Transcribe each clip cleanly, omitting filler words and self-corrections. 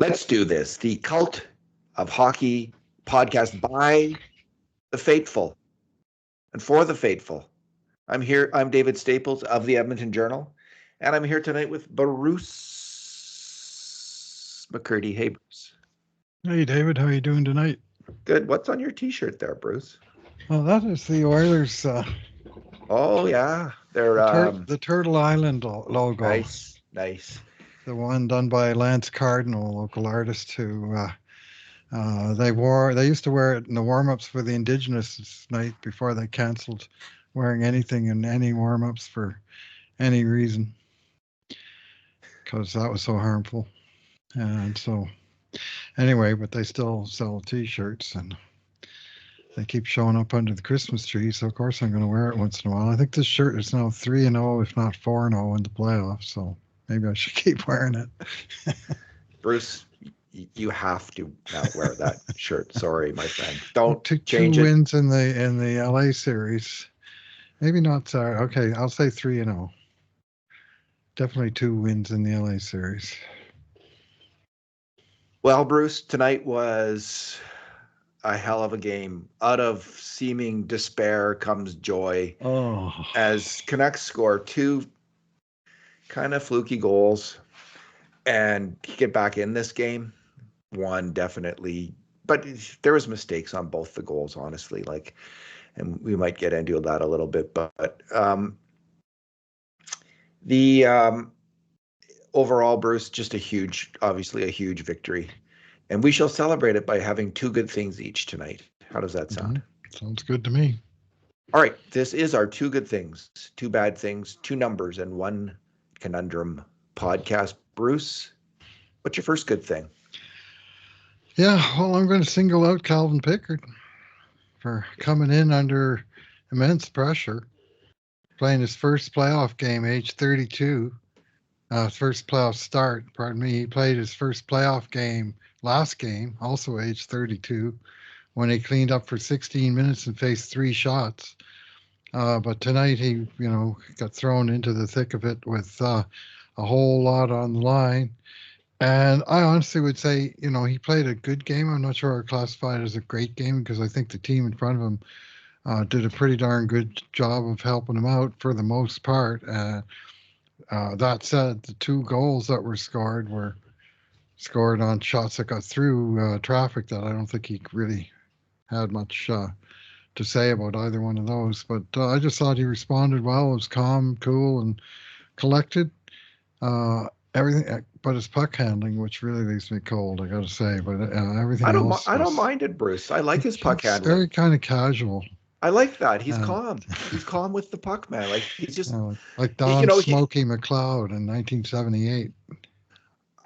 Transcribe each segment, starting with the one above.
Let's do this. The Cult of Hockey podcast by the faithful and for the faithful. I'm here. I'm David Staples of the Edmonton Journal, and I'm here tonight with Bruce McCurdy. Hey, Bruce. Hey David, how are you doing tonight? Good. What's on your T-shirt there, Bruce? Well, that is the Oilers, Oh yeah, they're the Turtle Island logo, nice. the one done by Lance Cardinal, local artist who they used to wear it in the warm-ups for the Indigenous night before they canceled wearing anything in any warm-ups for any reason because that was so harmful. And so anyway, but they still sell T-shirts and they keep showing up under the Christmas tree, so of course I'm going to wear it once in a while. I think this shirt is now 3-0, if not 4-0 in the playoffs, so maybe I should keep wearing it. Bruce, you have to not wear that shirt. Sorry, my friend. Don't two change it. wins in the LA series. Maybe not. Sorry. Okay, I'll say 3-0. Definitely 2 wins in the LA series. Well, Bruce, tonight was a hell of a game. Out of seeming despair comes joy. Oh. As Canucks score 2 kind of fluky goals and get back in this game. 1 definitely, but there was mistakes on both the goals, honestly. And we might get into that a little bit, but the overall, Bruce, just obviously a huge victory. And we shall celebrate it by having 2 good things each tonight. How does that sound? Sounds good to me. All right. This is our 2 good things, 2 bad things, 2 numbers, and 1 conundrum podcast. Bruce, what's your first good thing? Yeah, well, I'm going to single out Calvin Pickard for coming in under immense pressure, playing his first playoff game, age 32. First playoff start, pardon me. He played his first playoff game last game, also age 32, when he cleaned up for 16 minutes and faced 3 shots. But tonight he, got thrown into the thick of it with a whole lot on the line. And I honestly would say, he played a good game. I'm not sure I'd classify it as a great game because I think the team in front of him did a pretty darn good job of helping him out for the most part. That said, the 2 goals that were scored on shots that got through traffic that I don't think he really had much to say about either one of those. But I just thought he responded well. It was calm, cool, and collected. Everything, but his puck handling, which really leaves me cold, I got to say. But everything else, I don't mind it, Bruce. I like his puck handling. Very kind of casual. I like that. He's calm. He's calm with the puck, man. Like he's just like Don Smokey McLeod in 1978.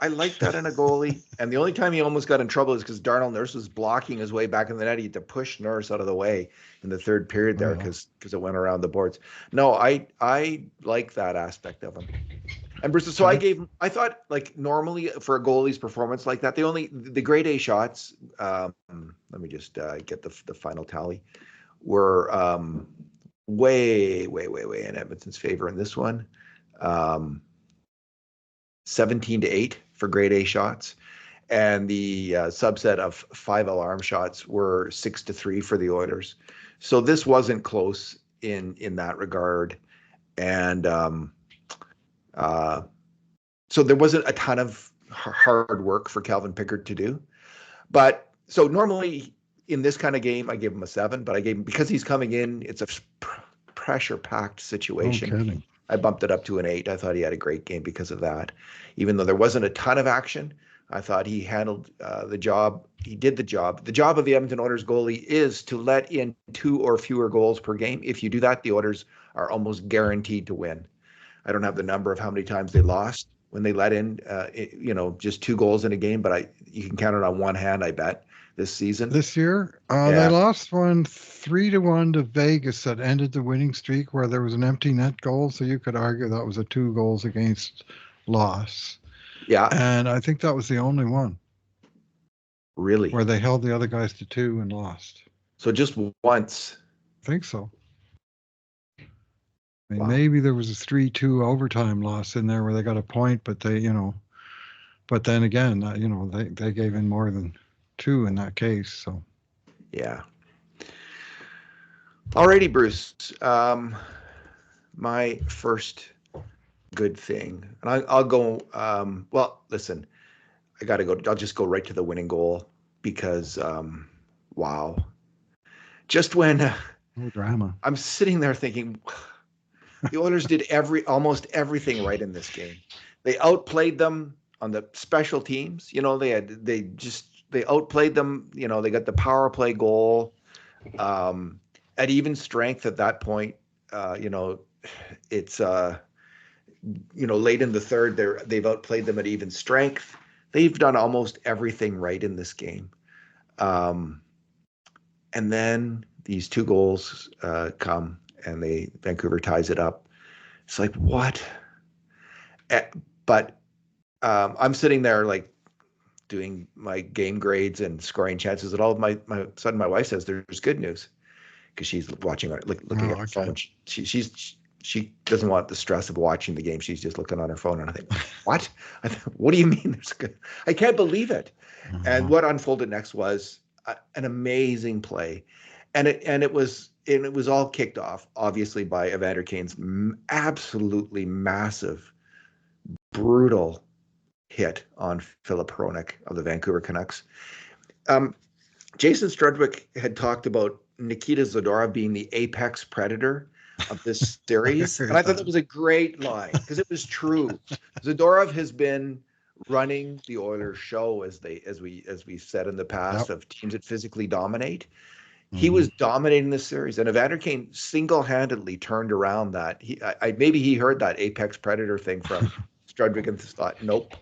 I like that in a goalie. And the only time he almost got in trouble is because Darnell Nurse was blocking his way back in the net. He had to push Nurse out of the way in the 3rd period there because it went around the boards. No, I like that aspect of him. And Bruce, so I thought like normally for a goalie's performance like that, the grade A shots, let me just get the final tally, were way in Edmonton's favor in this one. 17-8 for grade A shots. And the subset of 5 alarm shots were 6-3 for the Oilers. So this wasn't close in that regard. And so there wasn't a ton of hard work for Calvin Pickard to do. But so normally in this kind of game, I give him a 7, but I gave him, because he's coming in, it's a pressure-packed situation. No kidding. I bumped it up to an 8. I thought he had a great game because of that. Even though there wasn't a ton of action, I thought he handled the job. He did the job. The job of the Edmonton Oilers goalie is to let in 2 or fewer goals per game. If you do that, the Oilers are almost guaranteed to win. I don't have the number of how many times they lost when they let in, just 2 goals in a game, but you can count it on one hand, I bet, this season. This year, they lost one 3-1 to Vegas that ended the winning streak where there was an empty net goal, so you could argue that was a 2 goals against loss. Yeah. And I think that was the only one. Really? Where they held the other guys to 2 and lost. So just once? I think so. Maybe there was a 3-2 overtime loss in there where they got a point, but But then again, they gave in more than 2 in that case. So Yeah. Alrighty, Bruce. My first good thing, and I'll go. Well, listen, I got to go. I'll just go right to the winning goal because, wow, just when no drama. I'm sitting there thinking, the Oilers did almost everything right in this game. They outplayed them on the special teams. They outplayed them. They got the power play goal at even strength at that point. It's late in the third. They've outplayed them at even strength. They've done almost everything right in this game. And then these 2 goals come, and Vancouver ties it up. It's like, what? But I'm sitting there like doing my game grades and scoring chances, and all of my sudden my wife says there's good news, because she's watching, looking at her phone. She doesn't want the stress of watching the game. She's just looking on her phone, and I think, what? What do you mean there's good? I can't believe it. Mm-hmm. And what unfolded next was an amazing play, and it was all kicked off, obviously, by Evander Kane's absolutely massive, brutal hit on Filip Hronek of the Vancouver Canucks. Jason Strudwick had talked about Nikita Zadorov being the apex predator of this series, and I thought that was a great line, because it was true. Zadorov has been running the Oilers show, as we said in the past, of teams that physically dominate. He was dominating this series, and Evander Kane single-handedly turned around that. Maybe he heard that apex predator thing from Strudwick and thought, nope,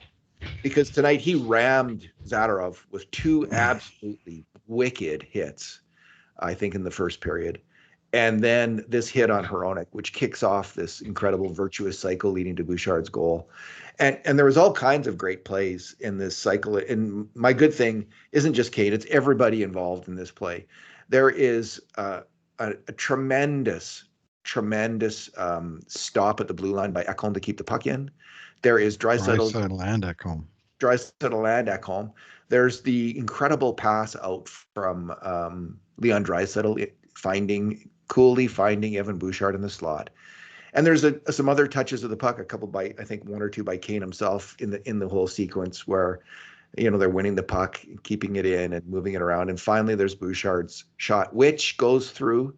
because tonight he rammed Zadorov with 2 absolutely wicked hits, I think, in the first period. And then this hit on Hronek, which kicks off this incredible virtuous cycle leading to Bouchard's goal. And there was all kinds of great plays in this cycle. And my good thing isn't just Kane, it's everybody involved in this play. There is a tremendous stop at the blue line by Ekholm to keep the puck in. There is Draisaitl and Ekholm. There's the incredible pass out from Leon Draisaitl, coolly finding Evan Bouchard in the slot. And there's some other touches of the puck, a couple by, I think 1 or 2 by Kane himself in the whole sequence, where they're winning the puck, keeping it in and moving it around. And finally there's Bouchard's shot, which goes through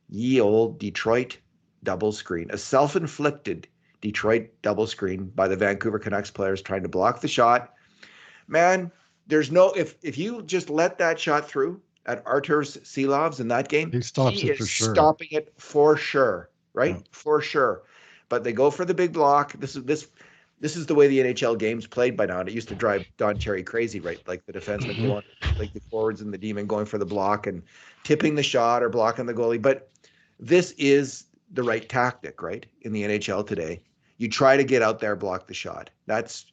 ye old Detroit double screen, a self-inflicted Detroit double screen by the Vancouver Canucks players trying to block the shot. Man, there's no, if you just let that shot through at Arturs Silovs in that game, he is stopping it for sure, right? Yeah. For sure. But they go for the big block. This is the way the NHL game's played by now. And it used to drive Don Cherry crazy, right? Like the defenseman going, like the forwards and the demon going for the block and tipping the shot or blocking the goalie. But this is the right tactic, right? In the NHL today, you try to get out there, block the shot.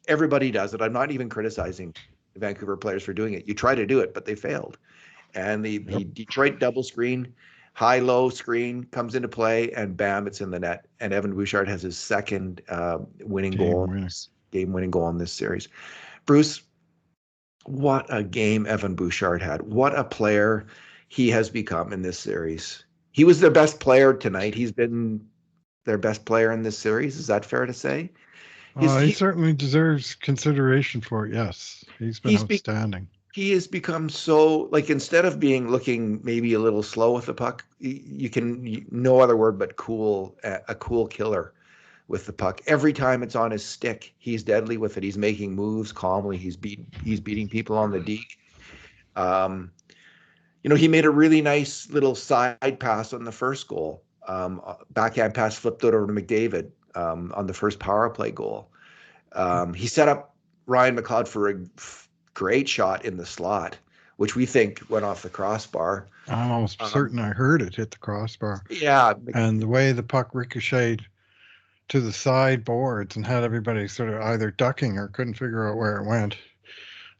Everybody does it. I'm not even criticizing the Vancouver players for doing it. You try to do it, but they failed. And the Detroit double screen, high-low screen comes into play, and bam, it's in the net. And Evan Bouchard has his second game-winning goal in this series. Bruce, what a game Evan Bouchard had. What a player he has become in this series. He was their best player tonight. He's been their best player in this series. Is that fair to say? He certainly deserves consideration for it, yes. He's been outstanding. He has become so, instead of looking maybe a little slow with the puck, no other word but cool, a cool killer with the puck. Every time it's on his stick, he's deadly with it. He's making moves calmly. He's beating people on the deke. He made a really nice little side pass on the first goal. Backhand pass flipped over to McDavid on the first power play goal. He set up Ryan McLeod for a great shot in the slot, which we think went off the crossbar. I'm almost certain I heard it hit the crossbar. Yeah. And the way the puck ricocheted to the sideboards and had everybody sort of either ducking or couldn't figure out where it went,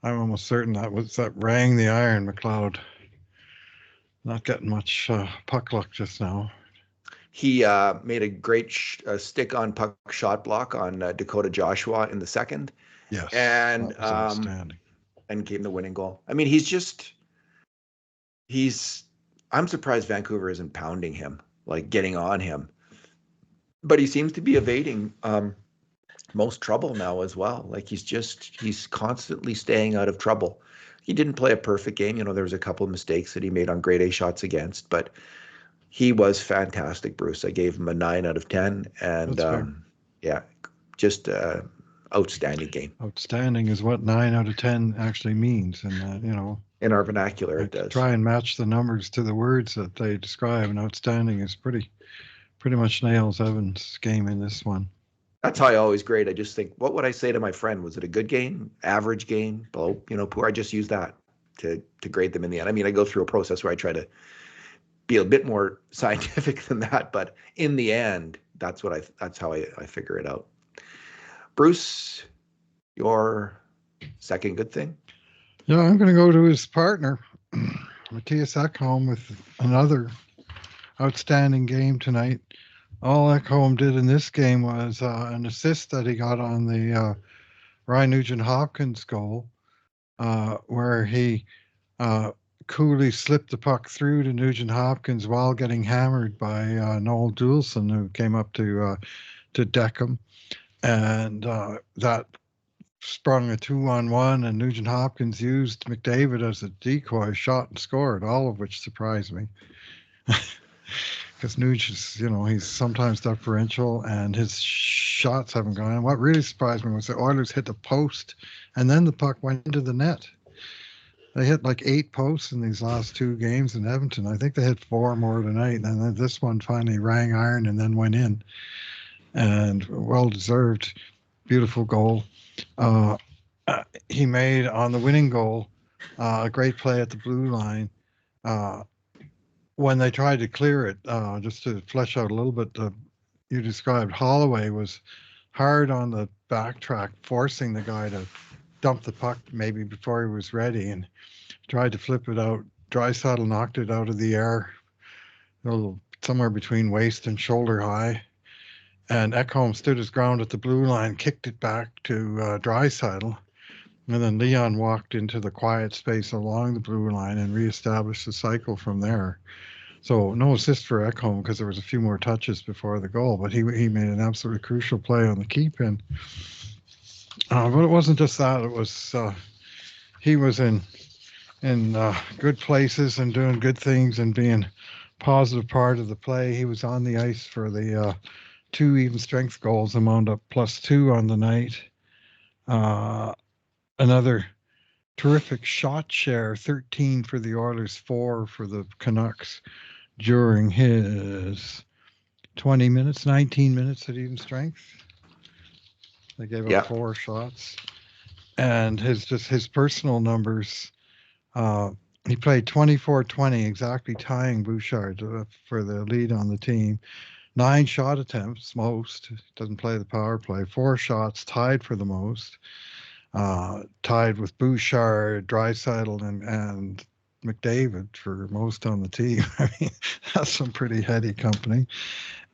I'm almost certain that rang the iron. McLeod not getting much puck luck just now. He made a great stick-on puck shot block on Dakota Joshua in the second. Yes, and that was outstanding. And came the winning goal. I mean, I'm surprised Vancouver isn't pounding him, like getting on him. But he seems to be evading most trouble now as well. Like he's constantly staying out of trouble. He didn't play a perfect game. There was a couple of mistakes that he made on grade A shots against, but he was fantastic, Bruce. I gave him a 9 out of 10, and yeah, just outstanding game. Outstanding is what 9 out of 10 actually means, and in our vernacular, it does. Try and match the numbers to the words that they describe, and outstanding is pretty much nails Evan's game in this one. That's how I always grade. I just think, what would I say to my friend? Was it a good game, average game, below, poor? I just use that to grade them in the end. I mean, I go through a process where I try to be a bit more scientific than that, but in the end, that's how I figure it out. Bruce, your second good thing? Yeah, I'm going to go to his partner, Matthias Ekholm, with another outstanding game tonight. All Ekholm did in this game was an assist that he got on the Ryan Nugent-Hopkins goal, where he coolly slipped the puck through to Nugent-Hopkins while getting hammered by Noel Doulson, who came up to deck him. And that sprung a 2-on-1, and Nugent-Hopkins used McDavid as a decoy, shot and scored, all of which surprised me. Because Nugent's, he's sometimes differential, and his shots haven't gone. And what really surprised me was the Oilers hit the post, and then the puck went into the net. They hit like 8 posts in these last 2 games in Edmonton. I think they hit 4 more tonight, and then this one finally rang iron and then went in. And well-deserved, beautiful goal. He made on the winning goal a great play at the blue line. When they tried to clear it, just to flesh out a little bit, you described Holloway was hard on the backtrack, forcing the guy to dump the puck maybe before he was ready, and tried to flip it out. Draisaitl knocked it out of the air, somewhere between waist and shoulder high. And Ekholm stood his ground at the blue line, kicked it back to Draisaitl, and then Leon walked into the quiet space along the blue line and reestablished the cycle from there. So no assist for Ekholm because there was a few more touches before the goal, but he made an absolutely crucial play on the keep in. But it wasn't just that; it was he was in good places and doing good things and being a positive part of the play. He was on the ice for the 2 even strength goals and wound up +2 on the night. Another terrific shot share, 13 for the Oilers, 4 for the Canucks during his 19 minutes at even strength. They gave up 4 shots. And his personal numbers, he played 24-20, exactly tying Bouchard for the lead on the team. 9 shot attempts, most. Doesn't play the power play. 4 shots, tied for the most. Tied with Bouchard, Draisaitl, and McDavid for most on the team. I mean, that's some pretty heady company.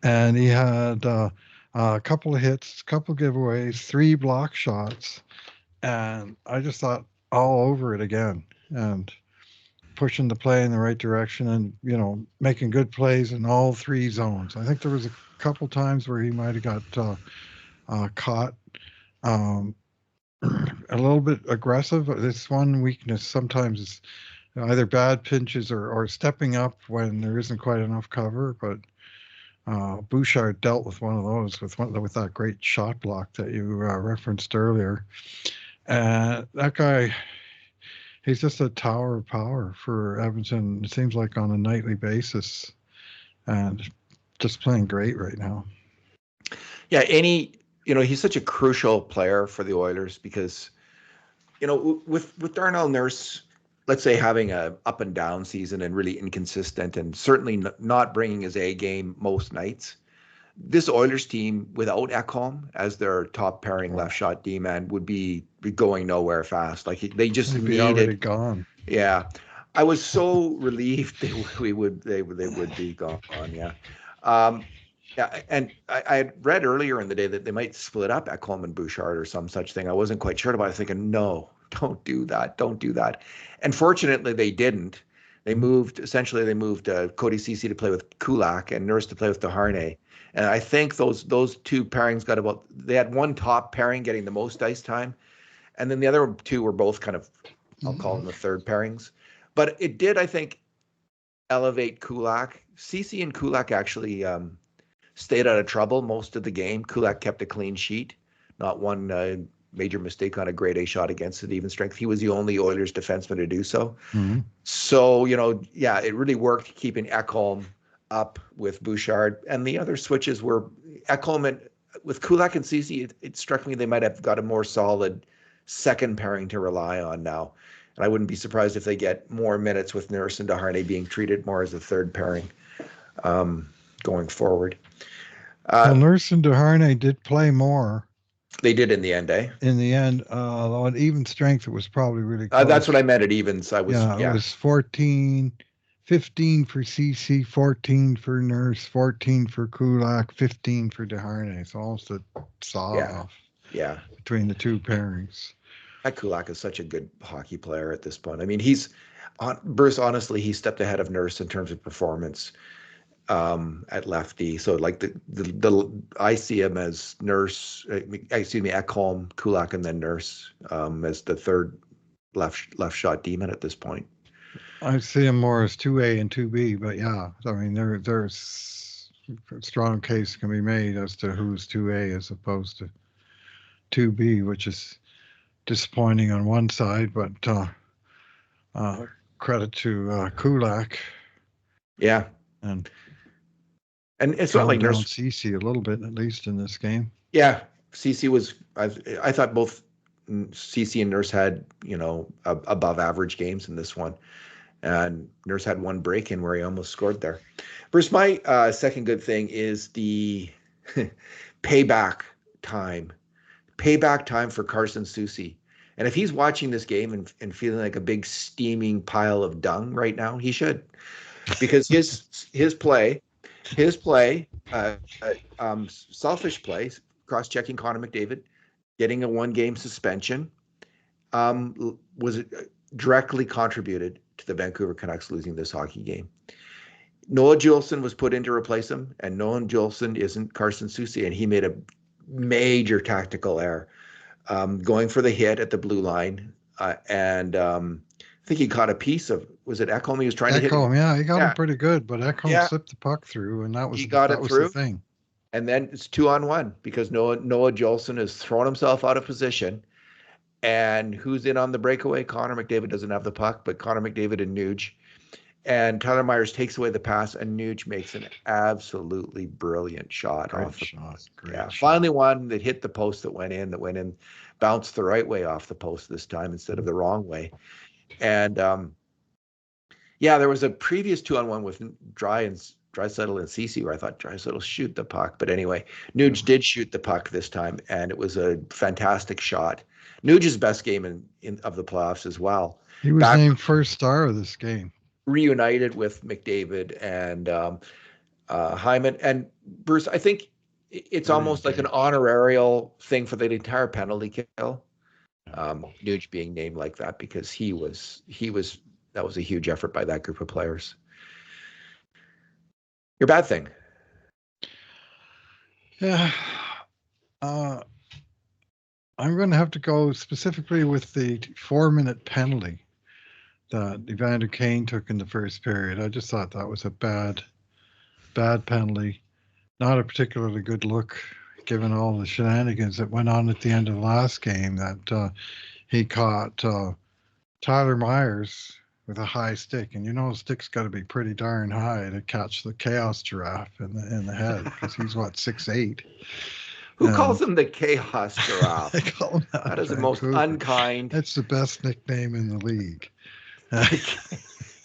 And he had a couple of hits, couple of giveaways, 3 block shots. And I just thought all over it again. And pushing the play in the right direction and, making good plays in all 3 zones. I think there was a couple times where he might have got caught a little bit aggressive. This one weakness sometimes is either bad pinches or stepping up when there isn't quite enough cover. But Bouchard dealt with one of those with that great shot block that you referenced earlier. That guy, he's just a tower of power for Edmonton. It seems like on a nightly basis, and just playing great right now. Yeah, he's such a crucial player for the Oilers because, with Darnell Nurse, let's say having a up and down season and really inconsistent and certainly not bringing his A game most nights, this Oilers team without Ekholm as their top pairing left shot D man would be going nowhere fast. Like they just needed already gone. Yeah, I was so relieved they would be gone. Yeah, Yeah, and I had read earlier in the day that they might split up Ekholm and Bouchard or some such thing. I wasn't quite sure about it. I was thinking, no, don't do that. Don't do that. And fortunately, they didn't. They moved Cody Ceci to play with Kulak and Nurse to play with Desharnais. And I think those two pairings they had one top pairing getting the most ice time. And then the other two were both kind of, I'll call them the third pairings. But it did, I think, elevate Kulak. Ceci and Kulak actually stayed out of trouble most of the game. Kulak kept a clean sheet, not one major mistake on a grade A shot against an even strength. He was the only Oilers defenseman to do so. Mm-hmm. So, it really worked keeping Ekholm up with Bouchard. And the other switches were Ekholm and with Kulak and Ceci, it struck me they might have got a more solid second pairing to rely on now. And I wouldn't be surprised if they get more minutes with Nurse and Desharnais being treated more as a third pairing going forward. Well, Nurse and Desharnais did play more. They did in the end, eh? In the end, although at even strength, it was probably really close. That's what I meant at evens. It was 15 for Ceci, 14 for Nurse, 14 for Kulak, 15 for Desharnais. It's almost a saw-off between the two pairings. Kulak is such a good hockey player at this point. I mean, Bruce, honestly, he stepped ahead of Nurse in terms of performance at lefty. So like I see him as Nurse, Ekholm, Kulak, and then Nurse as the third left shot demon at this point. I see him more as 2A and 2B, but yeah, I mean, there's a strong case can be made as to who's 2A as opposed to 2B, which is disappointing on one side, but credit to Kulak. Yeah. And it's not like Nurse Ceci a little bit, at least in this game. Yeah, Ceci was. I thought both Ceci and Nurse had above average games in this one, and Nurse had one break in where he almost scored there. Bruce, my second good thing is the payback time. Payback time for Carson Soucy. And if he's watching this game and feeling like a big steaming pile of dung right now, he should, because his play, selfish play, cross-checking Connor McDavid, getting a one-game suspension, was directly contributed to the Vancouver Canucks losing this hockey game. Noah Juleson was put in to replace him, and Noah Juleson isn't Carson Soucy, and he made a major tactical error, going for the hit at the blue line, and I think he caught a piece of, was it Ekholm he was trying to hit? Ekholm, yeah, he got him pretty good, but Ekholm slipped the puck through, and that was the thing. And then it's 2-on-1 because Noah Juleson has thrown himself out of position, and who's in on the breakaway? Connor McDavid doesn't have the puck, but Connor McDavid and Nuge. And Tyler Myers takes away the pass, and Nuge makes an absolutely brilliant shot. Great shot. Finally one that hit the post that went in, bounced the right way off the post this time instead of the wrong way. And there was a previous 2-on-1 with Draisaitl and Ceci where I thought Draisaitl shoot the puck. But anyway, Nuge did shoot the puck this time, and it was a fantastic shot. Nuge's best game of the playoffs as well. He was named first star of this game. Reunited with McDavid and Hyman. And Bruce, I think it's almost like an honorarial thing for the entire penalty kill. Nuge being named like that because that was a huge effort by that group of players. Your bad thing. Yeah. I'm going to have to go specifically with the 4-minute penalty that Evander Kane took in the first period. I just thought that was a bad penalty. Not a particularly good look, given all the shenanigans that went on at the end of the last game, that he caught Tyler Myers with a high stick. And a stick's got to be pretty darn high to catch the Chaos Giraffe in the head, because he's, 6'8". Who calls him the Chaos Giraffe? They call him that. That is the most unkind. That's the best nickname in the league.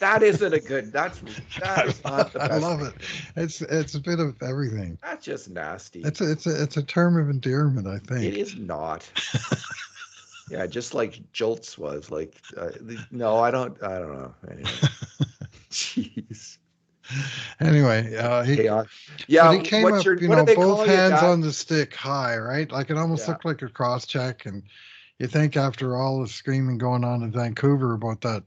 That isn't a good. That is not the best. I love it. It's a bit of everything. That's just nasty. It's a term of endearment, I think. It is not. Yeah, just like Jolts was. No, I don't know. Anyway. Jeez. Anyway, chaos. but Yeah, he came up, what do they both call you, hands Dad? on the stick high, right? Like it almost Yeah. looked like a cross check. And you think after all the screaming going on in Vancouver about that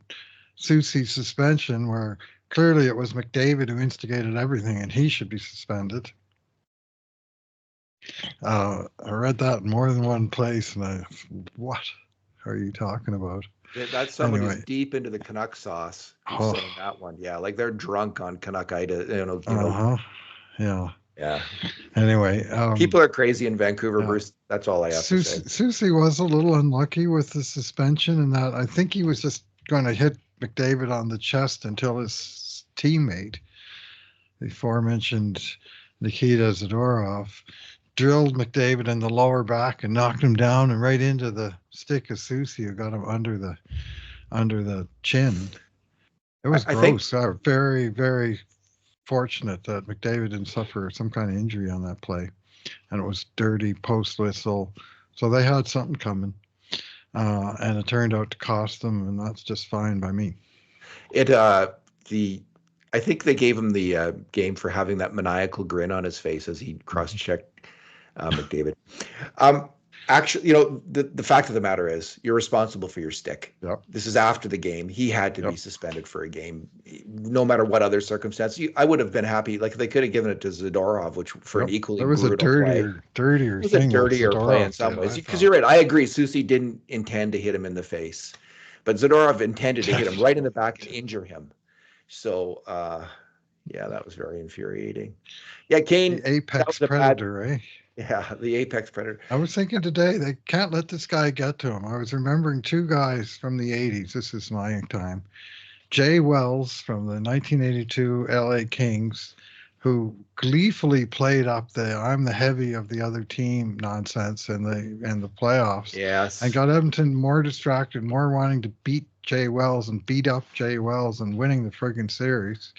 Susie suspension, where clearly it was McDavid who instigated everything and he should be suspended. I read that in more than one place, and what are you talking about? That's someone who's Anyway, deep into the Canuck sauce who's oh, saying that one. Yeah, like they're drunk on Canuckite, uh-huh, yeah. Yeah. Anyway, People are crazy in Vancouver, yeah. Bruce. That's all I have to say. Susie was a little unlucky with the suspension in that I think he was just going to hit McDavid on the chest until his teammate, the aforementioned Nikita Zadorov, drilled McDavid in the lower back and knocked him down and right into the stick of Susie, who got him under the chin. It was gross. Very, very fortunate that McDavid didn't suffer some kind of injury on that play, and it was dirty post whistle, so they had something coming, and it turned out to cost them, and that's just fine by me. I think they gave him the game for having that maniacal grin on his face as he cross-checked McDavid. Actually, the fact of the matter is you're responsible for your stick. Yep. This is after the game. He had to be suspended for a game, no matter what other circumstance. I would have been happy. Like they could have given it to Zadorov, which for an equally brutal play. Dirtier it was thing. A dirtier play in some ways. Because you're right. I agree. Susie didn't intend to hit him in the face, but Zadorov intended to hit him right in the back and injure him. So, yeah, that was very infuriating. Yeah, Kane. The apex predator, eh? Yeah, the apex predator. I was thinking today, they can't let this guy get to him. I was remembering two guys from the 80s. This is my time. Jay Wells from the 1982 LA Kings, who gleefully played up the "I'm the heavy of the other team" nonsense in the playoffs. Yes. And got Edmonton more distracted, more wanting to beat Jay Wells and beat up Jay Wells and winning the friggin' series.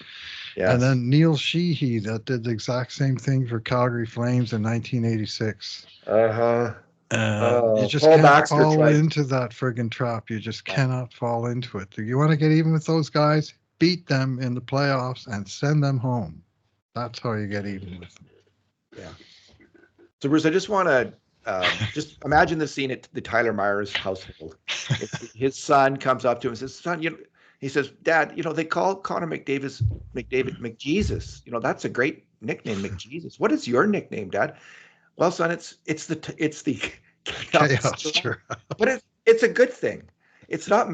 Yes. And then Neil Sheehy, that did the exact same thing for Calgary Flames in 1986. You just can't fall into that friggin' trap. You just cannot fall into it. You want to get even with those guys? Beat them in the playoffs and send them home. That's how you get even with them. Yeah. So, Bruce, I just want to just imagine the scene at the Tyler Myers household. His son comes up to him and says, "Son, he says, Dad, they call Connor McDavid McJesus. That's a great nickname, McJesus. What is your nickname, Dad? Well, son, it's the chaos. But it's a good thing. It's not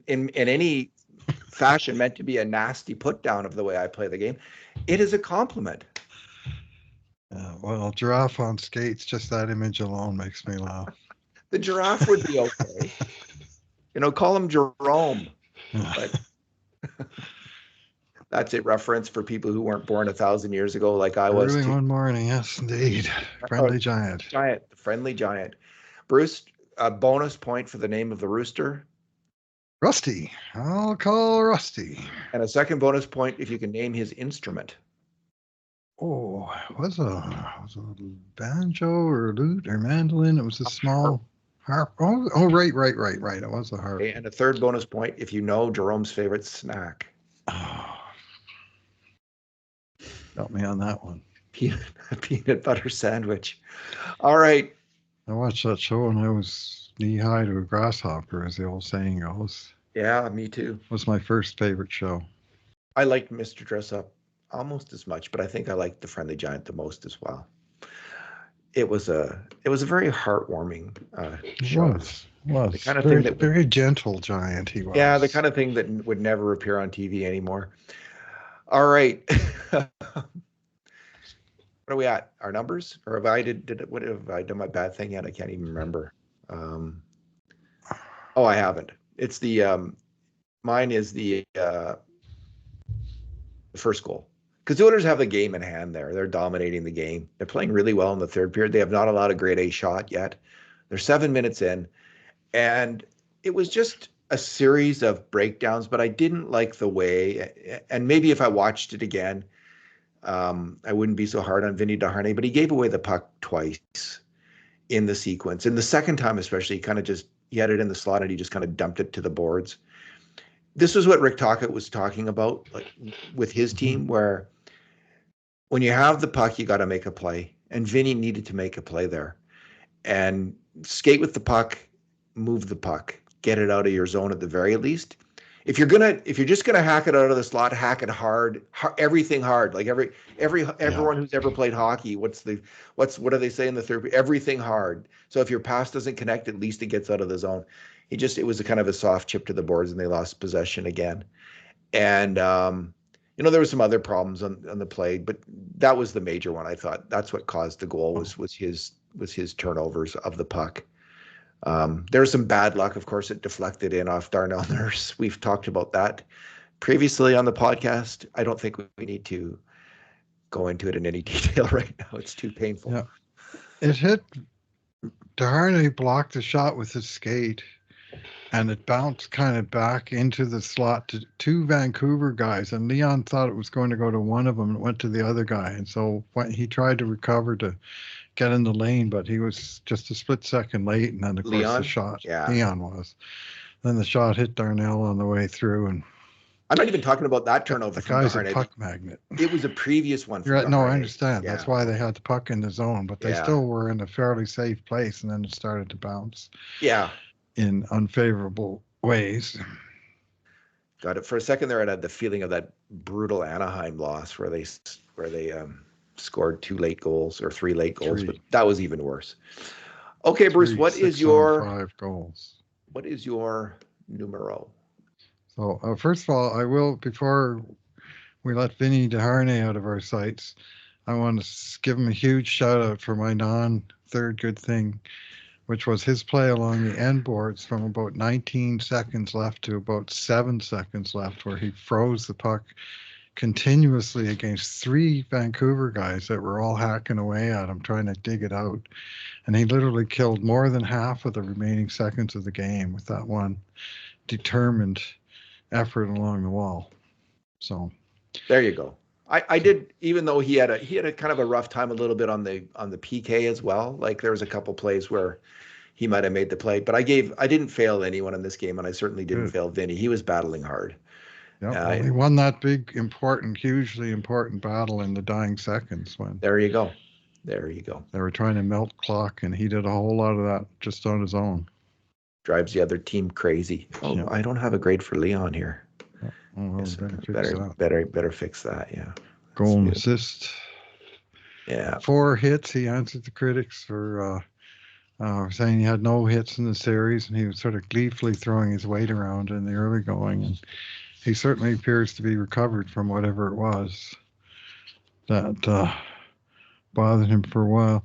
in any fashion meant to be a nasty put down of the way I play the game. It is a compliment." Well, giraffe on skates, just that image alone makes me laugh. The giraffe would be okay. Call him Jerome. But that's a reference for people who weren't born 1,000 years ago like I was. Early one morning, yes, indeed. Friendly giant. Friendly giant. Bruce, a bonus point for the name of the rooster. Rusty. I'll call Rusty. And a second bonus point if you can name his instrument. Oh, was a banjo or lute or mandolin? It was a small harp. Oh, right. It was a harp. And a third bonus point if you know Jerome's favorite snack. Oh, got me on that one. Peanut butter sandwich. All right. I watched that show and I was knee-high to a grasshopper, as the old saying goes. Yeah, me too. It was my first favorite show. I liked Mr. Dress Up almost as much, but I think I liked The Friendly Giant the most as well. It was a very heartwarming show. It was. The kind of very, thing that very gentle giant he was. Yeah, the kind of thing that would never appear on TV anymore. All right. What are we at? Our numbers? Or have I what have I done my bad thing yet? I can't even remember. I haven't. It's the mine is the first goal. Because the Oilers have the game in hand there. They're dominating the game. They're playing really well in the third period. They have not allowed a grade A shot yet. They're 7 minutes in. And it was just a series of breakdowns, but I didn't like the way, and maybe if I watched it again, I wouldn't be so hard on Vinny Desharnais, but he gave away the puck twice in the sequence. And the second time especially, he had it in the slot and he just kind of dumped it to the boards. this was what Rick Tocchet was talking about, like with his team, where when you have the puck, you got to make a play, and Vinny needed to make a play there, and skate with the puck, move the puck, get it out of your zone at the very least. If you're just gonna hack it out of the slot, hack it hard, everything hard. Like everyone who's ever played hockey, what do they say in the third? Everything hard. So if your pass doesn't connect, at least it gets out of the zone. It was a kind of a soft chip to the boards, and they lost possession again. And there were some other problems on the play, but that was the major one. I thought that's what caused the goal was his turnovers of the puck. There was some bad luck, of course. It deflected in off Darnell Nurse. We've talked about that previously on the podcast. I don't think we need to go into it in any detail right now. It's too painful. Yeah. It hit Desharnais, blocked the shot with his skate, and it bounced kind of back into the slot to two Vancouver guys, and Leon thought it was going to go to one of them, and it went to the other guy. And so when he tried to recover to get in the lane, but he was just a split second late, and then of course the shot, Leon was. Then the shot hit Darnell on the way through, and I'm not even talking about that turnover. The guy's a puck magnet. It was a previous one. No, I understand. Yeah. That's why they had the puck in the zone, but they still were in a fairly safe place, and then it started to bounce. Yeah. In unfavorable ways. Got it. For a second there, I had the feeling of that brutal Anaheim loss where they scored 2 late goals or 3 late goals, but that was even worse. Okay, Bruce, what is your 5 goals? What is your numero? So first of all, I will, before we let Vinny Desharnais out of our sights, I want to give him a huge shout out for my non-third good thing, which was his play along the end boards from about 19 seconds left to about 7 seconds left, where he froze the puck continuously against 3 Vancouver guys that were all hacking away at him, trying to dig it out. And he literally killed more than half of the remaining seconds of the game with that one determined effort along the wall. So there you go. I did, even though he had a kind of a rough time a little bit on the PK as well. Like there was a couple plays where he might have made the play, but I didn't fail anyone in this game, and I certainly didn't fail Vinny. He was battling hard. Yeah, he won that big, hugely important battle in the dying seconds. There you go. They were trying to melt clock, and he did a whole lot of that just on his own. Drives the other team crazy. Oh, yeah. I don't have a grade for Leon here. Yes, better fix that. Yeah. Goal and assist. Yeah. 4 hits. He answered the critics for saying he had no hits in the series, and he was sort of gleefully throwing his weight around in the early going. And he certainly appears to be recovered from whatever it was that bothered him for a while.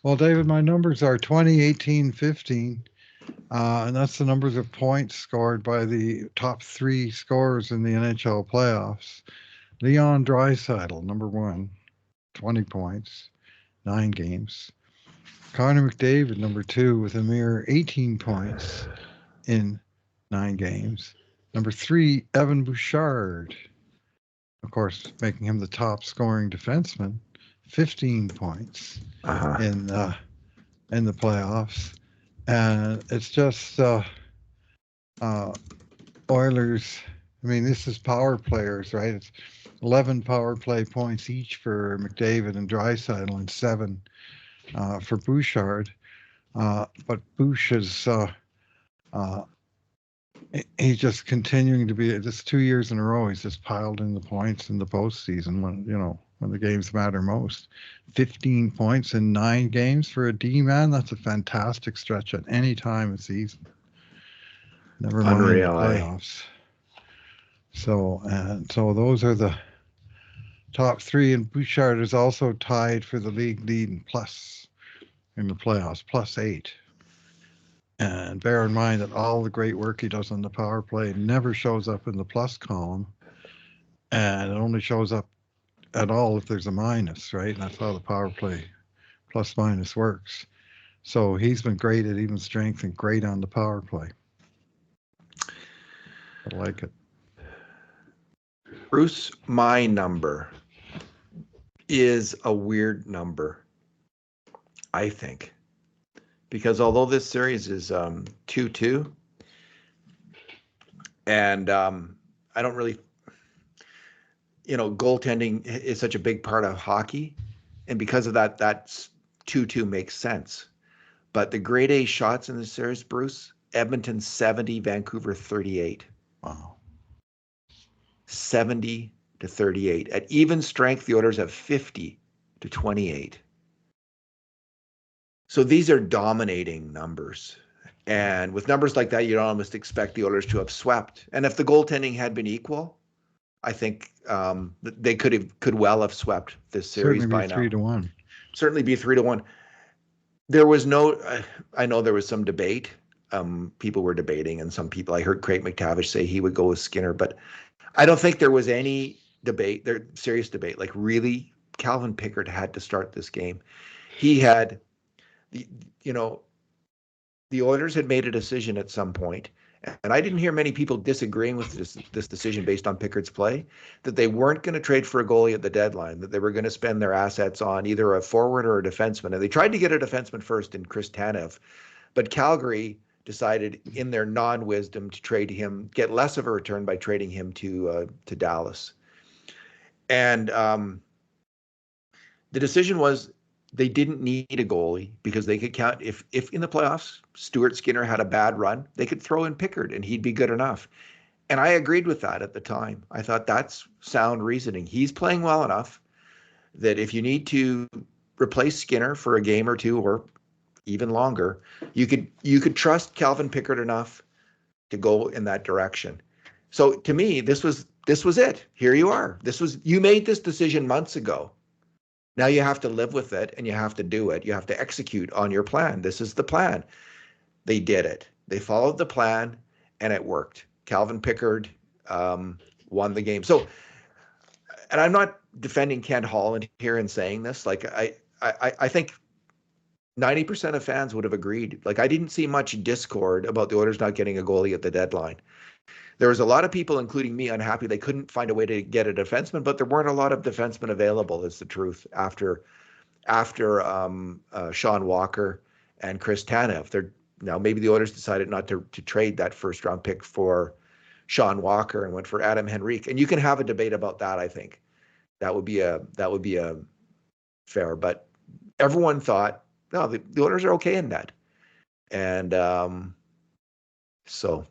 Well, David, my numbers are 20, 18, 15. And that's the numbers of points scored by the top 3 scorers in the NHL playoffs. Leon Draisaitl, number 1, 20 points, 9 games. Connor McDavid, number 2, with a mere 18 points in 9 games. Number 3, Evan Bouchard, of course, making him the top scoring defenseman, 15 points in the playoffs. And it's just Oilers. I mean, this is power players, right? It's 11 power play points each for McDavid and Draisaitl, and 7 for Bouchard. But Bouch is he's just continuing to be. Just 2 years in a row, he's just piled in the points in the postseason when the games matter most. 15 points in 9 games for a D-man. That's a fantastic stretch at any time of season. Never mind the playoffs. So those are the top 3, and Bouchard is also tied for the league lead in plus in the playoffs, +8. And bear in mind that all the great work he does on the power play never shows up in the plus column, and it only shows up at all if there's a minus, right? And that's how the power play plus minus works. So he's been great at even strength and great on the power play. I like it. Bruce, my number is a weird number, I think, because although this series is 2-2, And I don't really, goaltending is such a big part of hockey. And because of that, that's 2-2 makes sense. But the grade A shots in the series, Bruce, Edmonton 70, Vancouver 38. Wow. 70-38. At even strength, the Oilers have 50-28. So these are dominating numbers. And with numbers like that, you'd almost expect the Oilers to have swept. And if the goaltending had been equal, I think they could well have swept this series by now. Certainly be 3-1. Certainly be 3-1. There was no, I know there was some debate. People were debating, and some people, I heard Craig McTavish say he would go with Skinner, but I don't think there was any debate, serious debate. Like, really, Calvin Pickard had to start this game. He had, the Oilers had made a decision at some point, and I didn't hear many people disagreeing with this decision based on Pickard's play, that they weren't going to trade for a goalie at the deadline, that they were going to spend their assets on either a forward or a defenseman. And they tried to get a defenseman first in Chris Tanev, but Calgary decided in their non-wisdom to trade him, get less of a return by trading him to Dallas. And the decision was they didn't need a goalie because they could count, if in the playoffs Stuart Skinner had a bad run, they could throw in Pickard and he'd be good enough. And I agreed with that at the time. I thought that's sound reasoning. He's playing well enough that if you need to replace Skinner for a game or two or even longer, you could trust Calvin Pickard enough to go in that direction. So to me, this was it. Here you are. You made this decision months ago. Now you have to live with it and you have to do it. You have to execute on your plan. This is the plan. They did it. They followed the plan and it worked. Calvin Pickard won the game. So, and I'm not defending Kent Holland here in saying this. Like, I think 90% of fans would have agreed. Like, I didn't see much discord about the Oilers not getting a goalie at the deadline. There was a lot of people, including me, unhappy they couldn't find a way to get a defenseman, but there weren't a lot of defensemen available, is the truth, after Sean Walker and Chris Tanev. Now, maybe the Oilers decided not to trade that first-round pick for Sean Walker and went for Adam Henrique. And you can have a debate about that, I think. That would be a fair. But everyone thought, no, the Oilers are okay in that. And so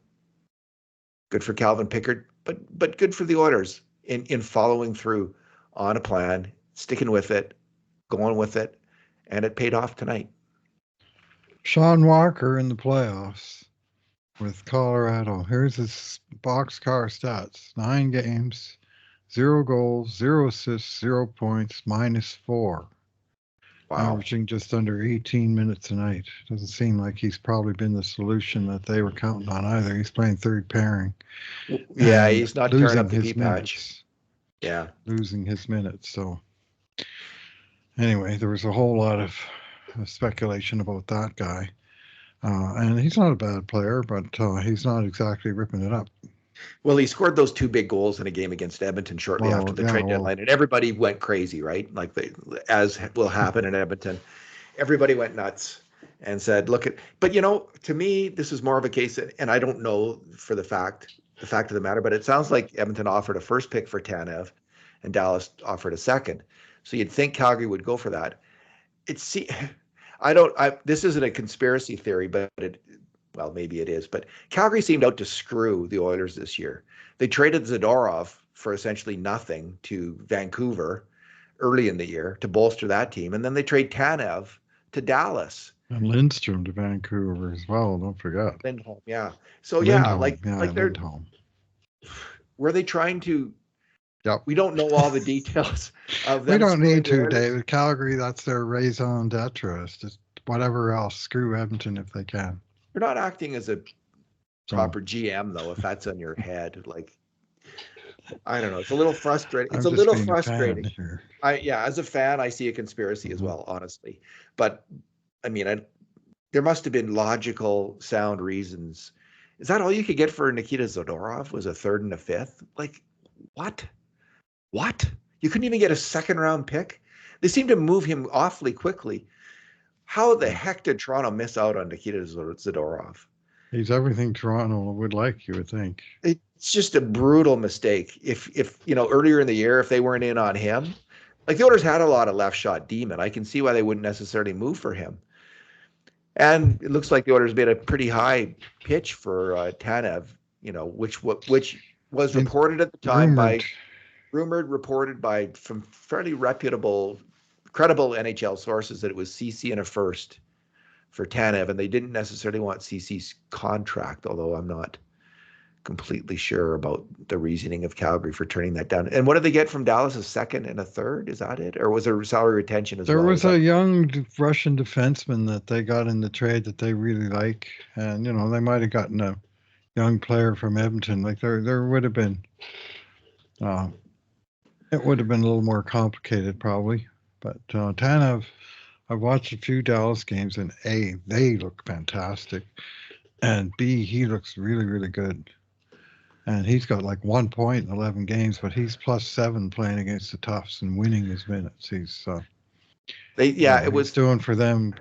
good for Calvin Pickard, but good for the Oilers in following through on a plan, sticking with it, going with it, and it paid off tonight. Sean Walker in the playoffs with Colorado. Here's his boxcar stats. 9 games, 0 goals, 0 assists, 0 points, -4. Wow. Averaging just under 18 minutes a night. Doesn't seem like he's probably been the solution that they were counting on either. He's playing third pairing. Yeah, he's not tearing up the pea patch. Yeah. Losing his minutes. So anyway, there was a whole lot of speculation about that guy. And he's not a bad player, but he's not exactly ripping it up. Well, he scored those 2 big goals in a game against Edmonton shortly after the trade deadline, and everybody went crazy, right? Like as will happen in Edmonton, everybody went nuts and said, "Look at." But to me, this is more of a case, and I don't know for the fact of the matter, but it sounds like Edmonton offered a first pick for Tanev, and Dallas offered a second. So you'd think Calgary would go for that. This isn't a conspiracy theory, but well, maybe it is, but Calgary seemed out to screw the Oilers this year. They traded Zadorov for essentially nothing to Vancouver early in the year to bolster that team, and then they trade Tanev to Dallas. And Lindstrom to Vancouver as well, don't forget. Lindholm, yeah. So Lindholm. Were they trying to? Yep. We don't know all the details of them. We don't need to, David. Calgary, that's their raison d'etre. It's just whatever else. Screw Edmonton if they can. You're not acting as a proper GM, though, if that's on your head. Like, I don't know. It's a little frustrating. It's a little frustrating. As a fan, I see a conspiracy as well, honestly. But, I mean, there must have been logical, sound reasons. Is that all you could get for Nikita Zadorov, was a 3rd and a 5th? Like, what? You couldn't even get a 2nd-round pick? They seem to move him awfully quickly. How the heck did Toronto miss out on Nikita Zadorov? He's everything Toronto would like, you would think. It's just a brutal mistake. If earlier in the year, if they weren't in on him, like the Oilers had a lot of left shot demon. I can see why they wouldn't necessarily move for him. And it looks like the Oilers made a pretty high pitch for Tanev, which was reported at the time reported by from fairly reputable, credible NHL sources that it was CC and a first for Tanev, and they didn't necessarily want CC's contract, although I'm not completely sure about the reasoning of Calgary for turning that down. And what did they get from Dallas? A second and a third? Is that it? Or was there salary retention as well? There was a young Russian defenseman that they got in the trade that they really like. And, they might have gotten a young player from Edmonton. Like there would have been, it would have been a little more complicated probably. But Tanev, I've watched a few Dallas games, and A, they look fantastic. And B, he looks really, really good. And he's got like 1 point in 11 games, but he's +7 playing against the Tufts and winning his minutes. He's it was doing for them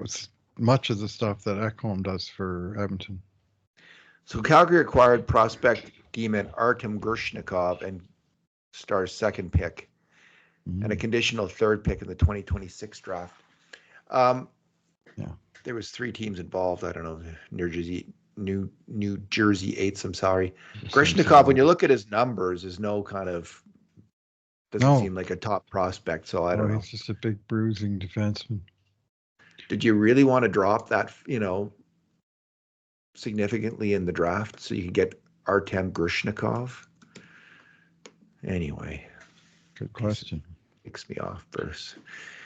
much of the stuff that Ekholm does for Edmonton. So Calgary acquired prospect demon Artem Gershnikov and Star's second pick, and a conditional third pick in the 2026 draft. There was 3 teams involved. I don't know, New Jersey Eights. I'm sorry. Gershnikov, when you look at his numbers, is doesn't seem like a top prospect. So I don't know. He's just a big bruising defenseman. Did you really want to drop that, significantly in the draft so you could get Artem Gershnikov? Anyway. Good question. Kicks me off, Bruce.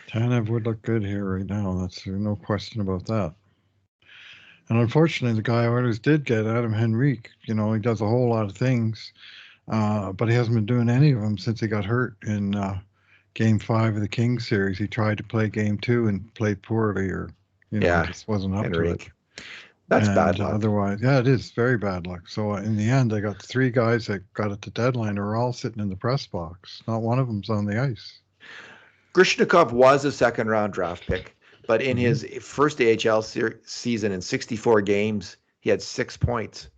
Tanev would look good here right now. That's no question about that. And unfortunately, the guy Oilers did get, Adam Henrique, he does a whole lot of things, but he hasn't been doing any of them since he got hurt in Game 5 of the Kings series. He tried to play Game 2 and played poorly, or just wasn't up to it. That's bad luck. Otherwise, it is very bad luck. So in the end, I got 3 guys that got at the deadline who are all sitting in the press box. Not one of them's on the ice. Gershnikov was a second-round draft pick. But in his first AHL season in 64 games, he had 6 points.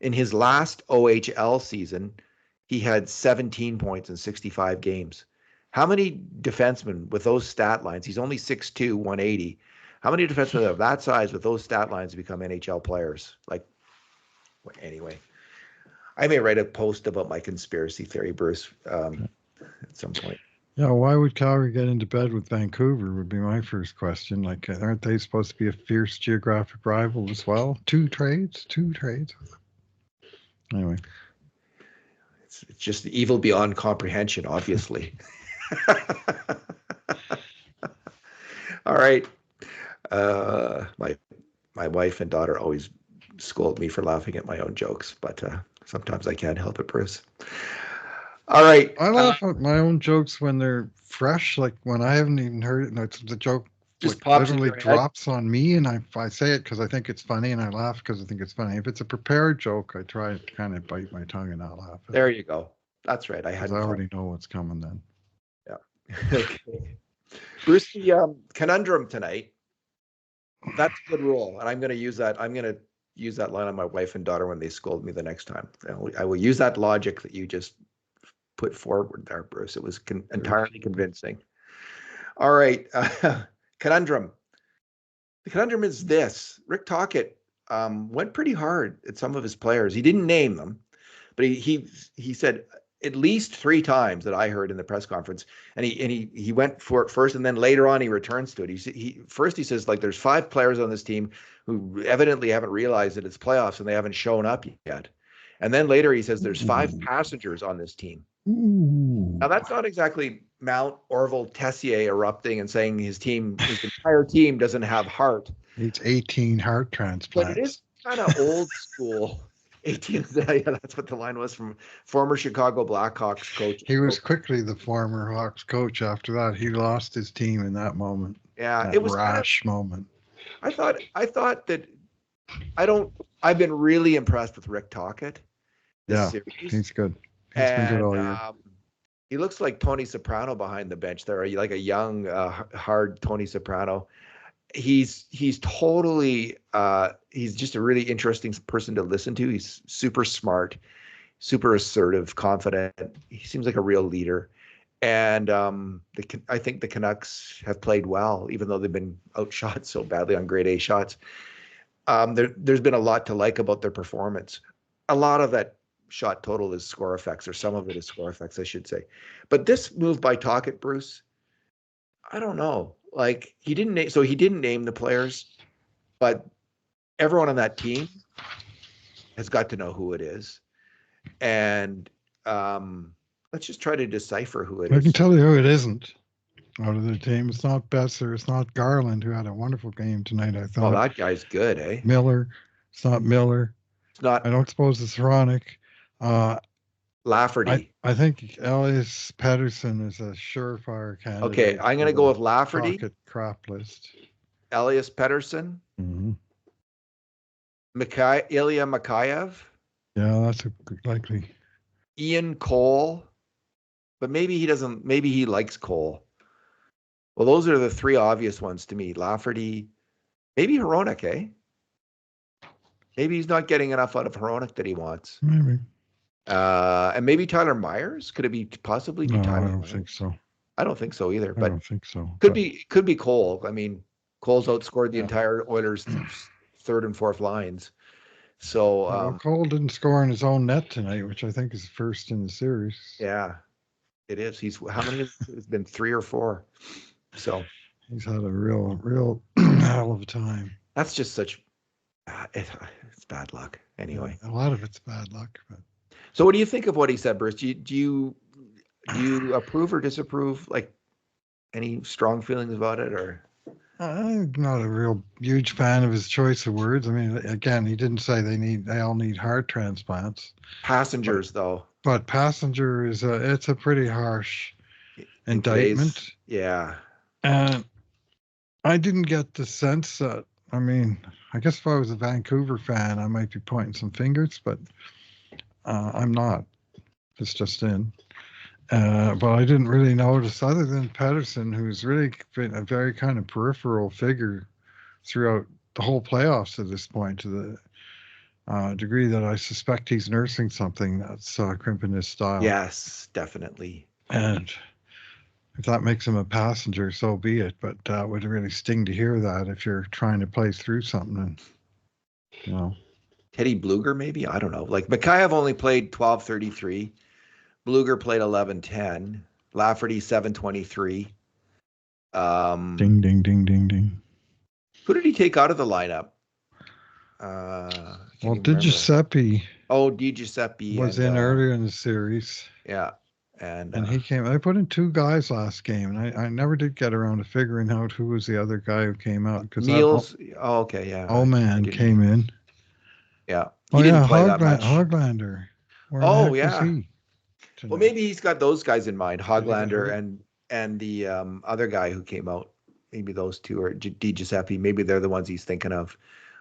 In his last OHL season, he had 17 points in 65 games. How many defensemen with those stat lines? He's only 6'2", 180. How many defensemen of that size with those stat lines become NHL players? Anyway, I may write a post about my conspiracy theory, Bruce, at some point. Yeah, why would Calgary get into bed with Vancouver would be my first question. Aren't they supposed to be a fierce geographic rival as well? 2 trades? Anyway. It's just evil beyond comprehension, obviously. All right. My wife and daughter always scold me for laughing at my own jokes, but sometimes I can't help it, Bruce. All right. I laugh at my own jokes when they're fresh, like when I haven't even heard it, and the joke just literally drops on me, and I say it because I think it's funny, and I laugh because I think it's funny. If it's a prepared joke, I try to kind of bite my tongue and not laugh. There you go. That's right. I already know what's coming then. Yeah. Okay. Bruce, the conundrum tonight. That's a good rule, and I'm going to use that. I'm going to use that line on my wife and daughter when they scold me the next time. I will use that logic that you just put forward there, Bruce. It was entirely convincing. All right. Conundrum. The conundrum is this. Rick Tocchet went pretty hard at some of his players. He didn't name them, but he said at least 3 times that I heard in the press conference, and he went for it first, and then later on he returns to it. He says, like, there's 5 players on this team who evidently haven't realized that it's playoffs and they haven't shown up yet. And then later he says there's 5 passengers on this team. Now that's not exactly Mount Orville Tessier erupting and saying his entire team doesn't have heart. It's 18 heart transplants. But it is kind of old school. 18, yeah, that's what the line was from former Chicago Blackhawks coach. He was quickly the former Hawks coach after that. He lost his team in that moment. Yeah, it was rash moment. I thought that I've been really impressed with Rick Tocchet. Series. He's good. He's been good all year. He looks like Tony Soprano behind the bench there, like a young, hard Tony Soprano. He's totally he's just a really interesting person to listen to. He's super smart. super assertive, confident. He seems like a real leader. And I think the Canucks have played well, even though they've been outshot so badly on grade A shots. There's been a lot to like about their performance. A lot of that shot total is score effects, or some of it is score effects, I should say. But this move by Tocchet, Bruce, I don't know. Like he didn't name the players, but everyone on that team has got to know who it is. And let's just try to decipher who it I is. can tell you who it isn't out of the team. It's not Besser. It's not Garland, who had a wonderful game tonight, I thought. Oh, that guy's good, eh? Miller. It's not Miller. It's not. I don't suppose it's Hronik. Lafferty. I think Elias Pettersson is a surefire candidate. Okay, I'm going to go with Lafferty. Tocchet crap list. Elias Pettersson. Mm-hmm. Ilya Mikheyev. Yeah, that's likely. Ian Cole. But maybe he doesn't. Maybe he likes Cole. Well, those are the three obvious ones to me. Lafferty. Maybe Hronik, eh? Maybe he's not getting enough out of Hronik that he wants. Maybe. And maybe Tyler Myers. Could it be possibly No, Tyler? I don't think so. I don't think so either. I don't think so. Could be Cole. I mean, Cole's outscored the entire Oilers' third and fourth lines. So Cole didn't score in his own net tonight, which I think is first in the series. Yeah, it is. How many? It's been 3 or 4. So he's had a real hell of a time. That's just such. It's bad luck. Anyway, a lot of it's bad luck. But. So, what do you think of what he said, Bruce? Do you approve or disapprove? Like, any strong feelings about it, or? I'm not a real huge fan of his choice of words. I mean, again, he didn't say they all need heart transplants. Passengers, though. But passenger it's a pretty harsh indictment. Yeah. And I didn't get the sense that, I mean, I guess if I was a Vancouver fan, I might be pointing some fingers, but I'm not. It's just in. But I didn't really notice, other than Pettersson, who's really been a very kind of peripheral figure throughout the whole playoffs at this point, to the degree that I suspect he's nursing something that's crimping his style. Yes, definitely. And if that makes him a passenger, so be it. But that would really sting to hear that if you're trying to play through something. And, you know. Teddy Bluger, maybe? I don't know. Like, Mikheyev only played 12:33. Bluger played 11:10. Lafferty 7:23. Ding, ding, ding, ding, ding. Who did he take out of the lineup? Well, Di Giuseppe. Oh, Di Giuseppe was in earlier in the series. Yeah, and he came. I put in 2 guys last game, and I never did get around to figuring out who was the other guy who came out. Because Niels. Okay, yeah. Oh man, came in. Yeah, he didn't play that much. Hoglander. Oh yeah. Well, maybe he's got those guys in mind, Hoglander and the other guy who came out. Maybe those two are Di Giuseppe. Maybe they're the ones he's thinking of,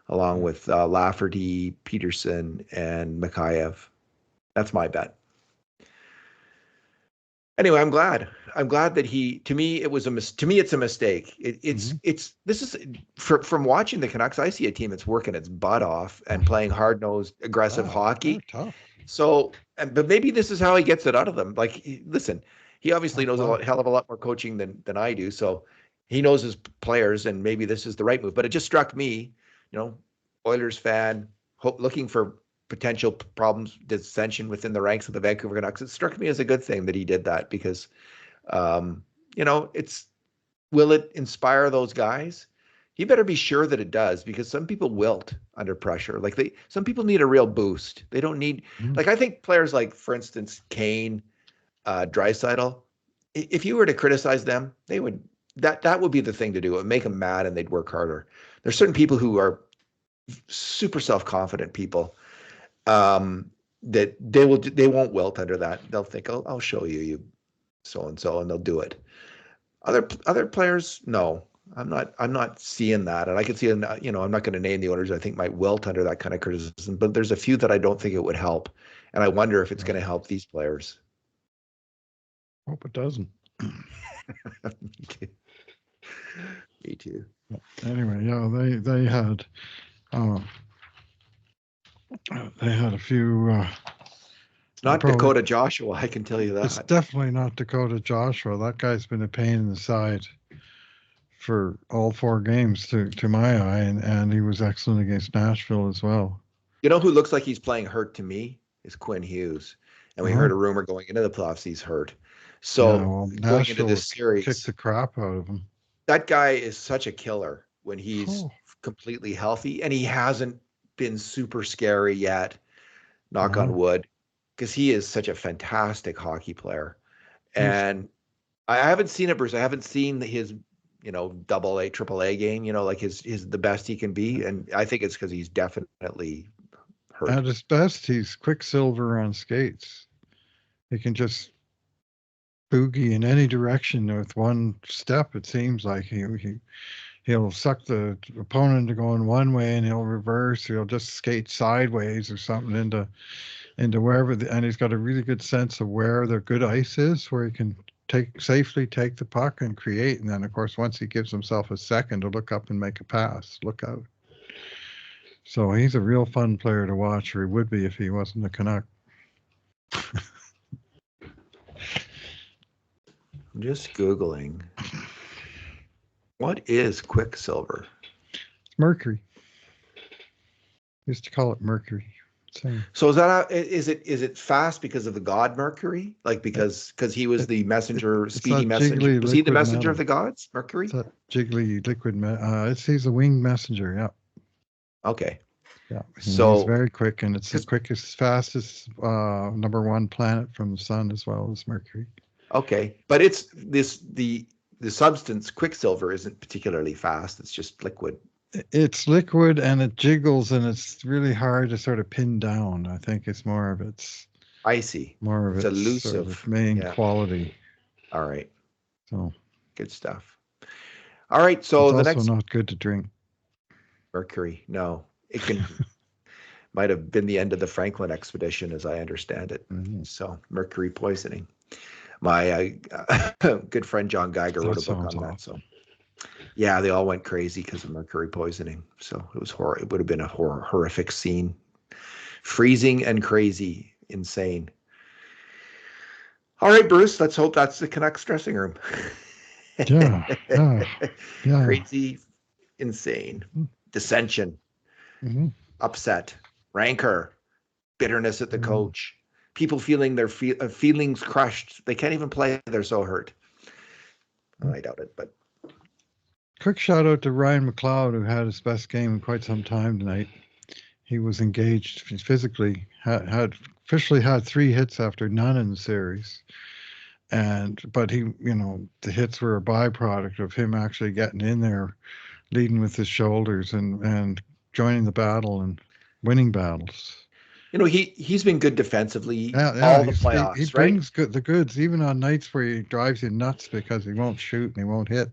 along with Lafferty, Peterson, and Mikheyev. That's my bet. Anyway, I'm glad that to me it's a mistake. This is from watching the Canucks. I see a team that's working its butt off and playing hard-nosed, aggressive hockey. Tough. So, but maybe this is how he gets it out of them. Like, listen, he obviously knows a hell of a lot more coaching than I do. So he knows his players, and maybe this is the right move. But it just struck me, Oilers fan, looking for potential problems, dissension within the ranks of the Vancouver Canucks. It struck me as a good thing that he did that because, will it inspire those guys? You better be sure that it does, because some people wilt under pressure. Like some people need a real boost. They don't need, like, I think players like, for instance, Kane, Draisaitl, if you were to criticize them, they would, that would be the thing to do. It would make them mad and they'd work harder. There's certain people who are super self-confident people, that they won't wilt under that. They'll think, I'll show you so-and-so, and they'll do it. Other players, no. I'm not seeing that, and I can see, I'm not going to name the owners I think might wilt under that kind of criticism, but there's a few that I don't think it would help, and I wonder if it's going to help these players. Hope it doesn't. Me too. Anyway, yeah, they had a few It's not Dakota Joshua, I can tell you that. It's definitely not Dakota Joshua. That guy's been a pain in the side for all 4 games to my eye, and he was excellent against Nashville as well. You know who looks like he's playing hurt to me is Quinn Hughes. And we heard a rumor going into the playoffs he's hurt. So going into this series, kicked the crap out of him. That guy is such a killer when he's completely healthy, and he hasn't been super scary yet, knock on wood, because he is such a fantastic hockey player. And I haven't seen it, Bruce. I haven't seen his, double A, triple A game, like his the best he can be. And I think it's because he's definitely hurt. At his best, he's Quicksilver on skates. He can just boogie in any direction with one step. It seems like he'll suck the opponent to going one way, and he'll reverse. He'll just skate sideways or something into wherever. And he's got a really good sense of where the good ice is, where he can safely take the puck and create. And then, of course, once he gives himself a second to look up and make a pass, look out. So he's a real fun player to watch, or he would be if he wasn't a Canuck. I'm just Googling. What is Quicksilver? It's Mercury. Used to call it Mercury. So is it fast because of the god Mercury? Like because he was the messenger, speedy messenger. Was he the messenger of the gods, Mercury? It's that jiggly liquid. He's a winged messenger. Yeah. Okay. Yeah. So he's very quick, and it's the quickest, fastest number 1 planet from the sun, as well as Mercury. Okay, but it's the substance Quicksilver isn't particularly fast. It's just liquid. It's liquid, and it jiggles, and it's really hard to sort of pin down. I think it's more of its. I see. More of its elusive sort of main quality. All right. So good stuff. All right. So it's also not good to drink. Mercury. No, it can. Might have been the end of the Franklin expedition, as I understand it. Mm-hmm. So mercury poisoning. My good friend John Geiger wrote a book on that. So, yeah, they all went crazy because of mercury poisoning. So it was horror. It would have been a horrific scene, freezing and crazy, insane. All right, Bruce. Let's hope that's the Canucks dressing room. Yeah. Crazy, insane, dissension, upset, rancor, bitterness at the coach. People feeling their feelings crushed. They can't even play. They're so hurt. I doubt it, but. Quick shout out to Ryan McLeod, who had his best game in quite some time tonight. He was engaged physically, had officially had 3 hits after none in the series. But he, the hits were a byproduct of him actually getting in there, leading with his shoulders and joining the battle and winning battles. He's been good defensively all the playoffs, he brings the goods, even on nights where he drives you nuts because he won't shoot and he won't hit.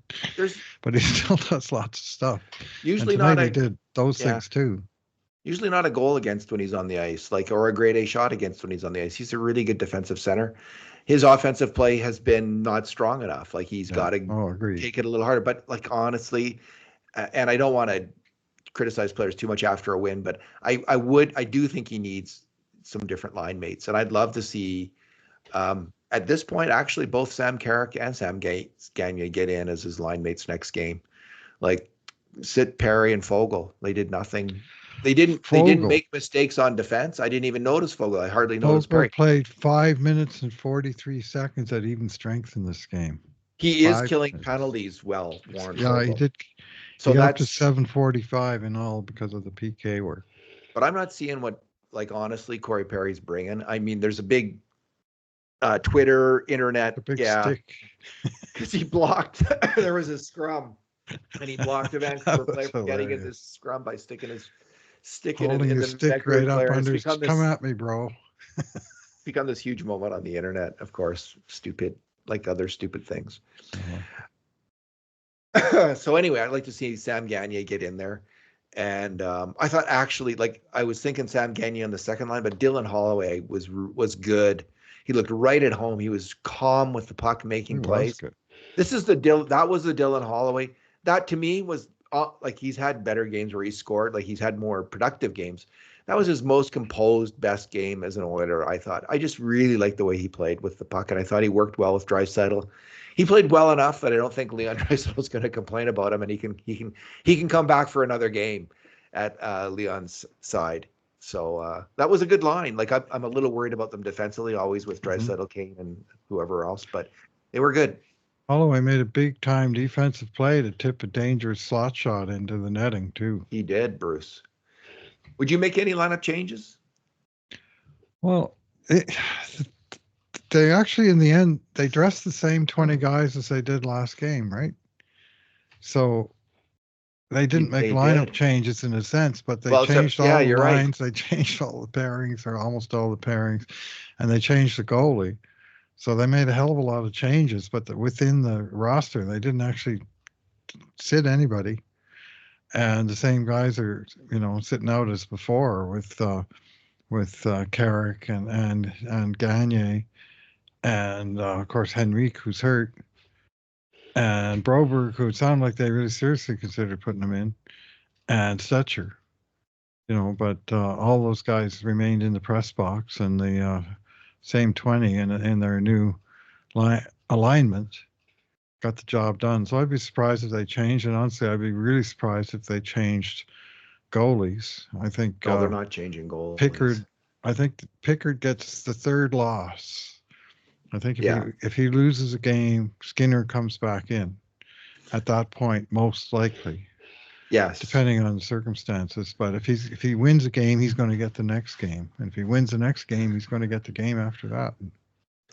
But he still does lots of stuff. Usually he did those things too. Usually not a goal against when he's on the ice, or a grade A shot against when he's on the ice. He's a really good defensive center. His offensive play has been not strong enough. He's got to take it a little harder. But honestly, and I don't want to criticize players too much after a win, but I do think he needs some different line mates, and I'd love to see at this point actually both Sam Carrick and Sam Gagner get in as his line mates next game. Sit Perry and Fogle. They did nothing. They didn't make mistakes on defense. I didn't even notice Fogle. I hardly noticed Perry. Played 5 minutes and 43 seconds at even strength in this game. He is killing penalties well, Warren. Yeah, he did. So that's up to 745 in all because of the PK work. But I'm not seeing what, honestly, Corey Perry's bringing. I mean, there's a big Twitter, internet, stick. Because he blocked. There was a scrum, and he blocked a Vancouver player from getting in this scrum by sticking his stick in the stick right up under. Come at me, bro. Become this huge moment on the internet. Of course, stupid, like other stupid things. So anyway, I'd like to see Sam Gagner get in there. And I thought actually, I was thinking Sam Gagner on the second line, but Dylan Holloway was good. He looked right at home. He was calm with the puck, making plays. This is that was the Dylan Holloway. That to me was he's had better games where he scored. He's had more productive games. that was his most composed, best game as an Oiler, I thought. I just really liked the way he played with the puck, and I thought he worked well with Draisaitl. He played well enough that I don't think Leon Draisaitl is going to complain about him, and he can come back for another game at Leon's side. So that was a good line. Like I'm a little worried about them defensively, always with Draisaitl, Kane, and whoever else, but they were good. Holloway made a big-time defensive play to tip a dangerous slot shot into the netting, too. He did, Bruce. Would you make any lineup changes? Well, they actually, in the end, they dressed the same 20 guys as they did last game, right? So they didn't make lineup changes in a sense, but they changed all the lines. Right. They changed all the pairings, or almost all the pairings, and they changed the goalie. So they made a hell of a lot of changes, but within the roster, they didn't actually sit anybody. And the same guys are, sitting out as before with Carrick and Gagne, and of course Henrique, who's hurt, and Broberg, who it sounded like they really seriously considered putting him in, and Stetcher. But all those guys remained in the press box, and the same 20 in their new alignment got the job done. So I'd be surprised if they changed, and honestly, I'd be really surprised if they changed goalies. I think they're not changing goalies. Pickard gets the third loss. I think if he loses a game, Skinner comes back in at that point, most likely. Yes. Depending on the circumstances. But if he wins a game, he's going to get the next game. And if he wins the next game, he's going to get the game after that.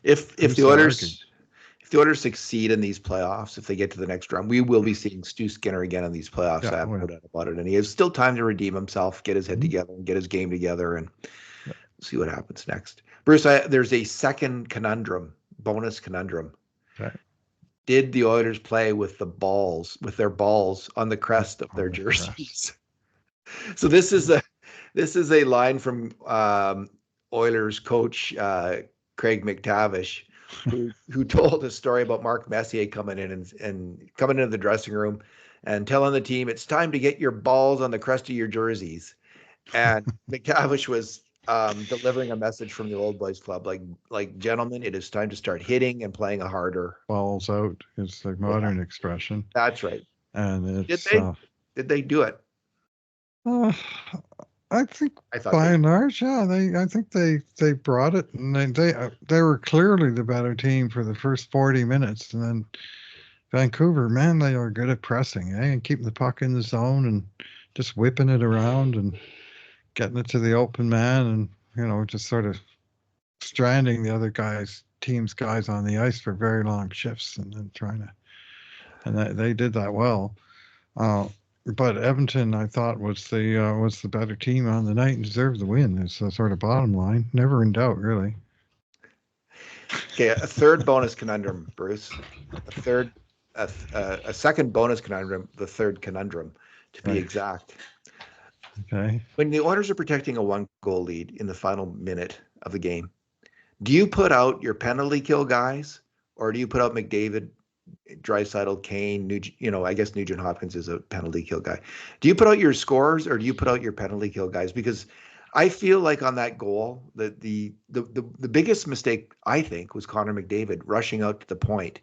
If the Oilers succeed in these playoffs, if they get to the next round, we will be seeing Stu Skinner again in these playoffs. I have no doubt about it. And he has still time to redeem himself, get his head together, and get his game together, and see what happens next. Bruce, there's a second bonus conundrum. Okay. Did the Oilers play with their balls on the crest of their jerseys? So this is a line from Oilers coach Craig McTavish, who told a story about Mark Messier coming in and coming into the dressing room and telling the team it's time to get your balls on the crest of your jerseys. And McTavish was delivering a message from the Old Boys Club, like gentlemen, it is time to start hitting and playing a harder. Balls out is the modern expression. That's right. And it's, did they do it? I think by and large, yeah. I think they brought it, and they were clearly the better team for the first 40 minutes, and then Vancouver, man, they are good at pressing, and keeping the puck in the zone and just whipping it around and getting it to the open man, and just sort of stranding the other team's guys on the ice for very long shifts, and then they did that well. But Edmonton, I thought, was the better team on the night and deserved the win. It's the sort of bottom line. Never in doubt, really. Okay, a third bonus conundrum, Bruce. A second bonus conundrum, the third conundrum, to be exact. Okay. When the Oilers are protecting a 1-goal lead in the final minute of the game, do you put out your penalty kill guys, or do you put out McDavid, Draisaitl, Kane, I guess Nugent Hopkins is a penalty kill guy. Do you put out your scorers, or do you put out your penalty kill guys? Because I feel like on that goal, the biggest mistake, I think, was Connor McDavid rushing out to the point.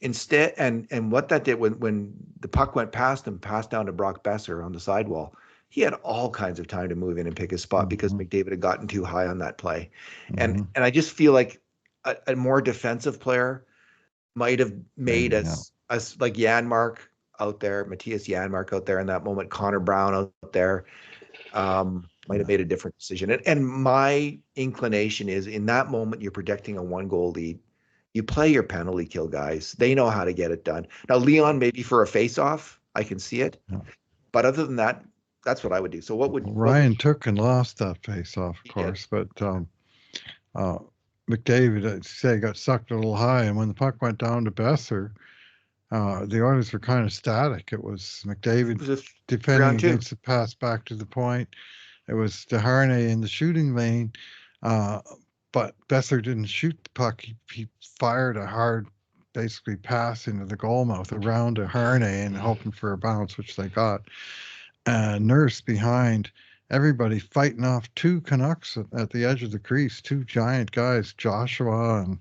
Instead, and what that did when the puck went past him, passed down to Brock Besser on the sidewall, he had all kinds of time to move in and pick his spot because McDavid had gotten too high on that play. And I just feel like a more defensive player might have made us like Janmark out there, Matthias Janmark out there in that moment, Connor Brown out there, might have made a different decision. And my inclination is, in that moment, you're protecting a 1-goal lead. You play your penalty kill guys. They know how to get it done. Now, Leon, maybe for a face-off, I can see it. Yeah. But other than that, that's what I would do. So Ryan took and lost that face-off, of course. But McDavid, I'd say, got sucked a little high. And when the puck went down to Besser, the Oilers were kind of static. It was McDavid defending against the pass back to the point. It was Desharnais in the shooting lane. But Besser didn't shoot the puck. He fired a hard, basically, pass into the goalmouth around Desharnais and hoping for a bounce, which they got. Nurse behind everybody fighting off two Canucks at the edge of the crease, two giant guys, Joshua and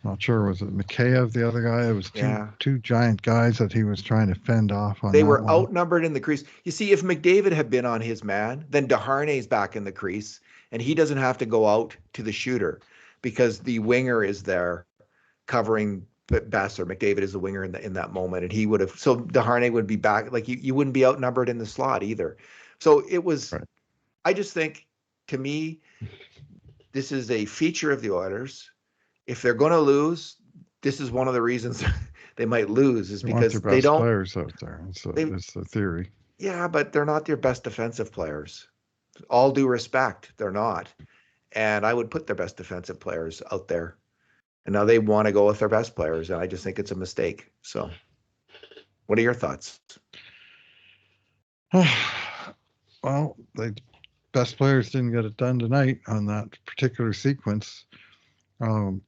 not sure, was it Mikheyev, the other guy? It was Yeah. two giant guys that he was trying to fend off on They that were one. outnumbered in the crease. You see, if McDavid had been on his man, then Desharnais back in the crease, and he doesn't have to go out to the shooter because the winger is there covering Besser. McDavid is the winger in that moment, and he would have. So Desharnais would be back. Like you wouldn't be outnumbered in the slot either. So it was. Right. I just think, to me, this is a feature of the Oilers. If they're going to lose, this is one of the reasons they might lose is They want because their they best don't. players out there. It's the theory. Yeah, but they're not their best defensive players. All due respect, they're not. And I would put their best defensive players out there. And now they want to go with their best players, and I just think it's a mistake. So, what are your thoughts? Well, the best players didn't get it done tonight on that particular sequence. I'm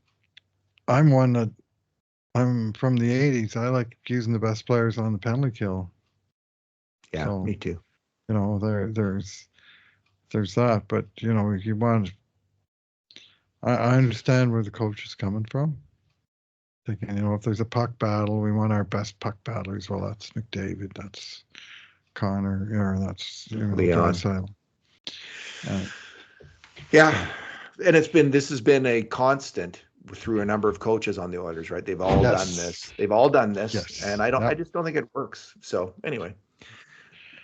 from the 80s. I like using the best players on the penalty kill. Yeah, so, me too. There's that, but you want. I understand where the coach is coming from. Thinking, if there's a puck battle, we want our best puck battlers. Well, that's McDavid, that's Connor, that's Leon. Yeah, and this has been a constant through a number of coaches on the Oilers, right? They've all done this. Yes. And I just don't think it works. So anyway,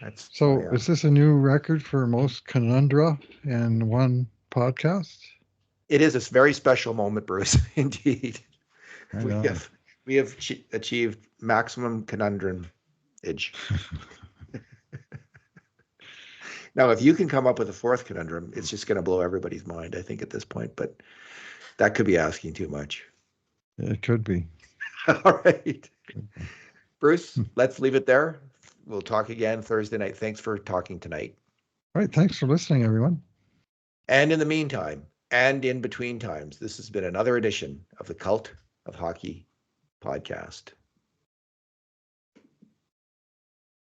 is this a new record for most Conundrum in one podcast? It is a very special moment, Bruce. Indeed, we have achieved maximum conundrum-age. Now, if you can come up with a fourth conundrum, it's just going to blow everybody's mind, I think, at this point. But that could be asking too much. It could be. All right. Bruce, let's leave it there. We'll talk again Thursday night. Thanks for talking tonight. All right. Thanks for listening, everyone. And in the meantime, and in between times, this has been another edition of the Cult of Hockey podcast.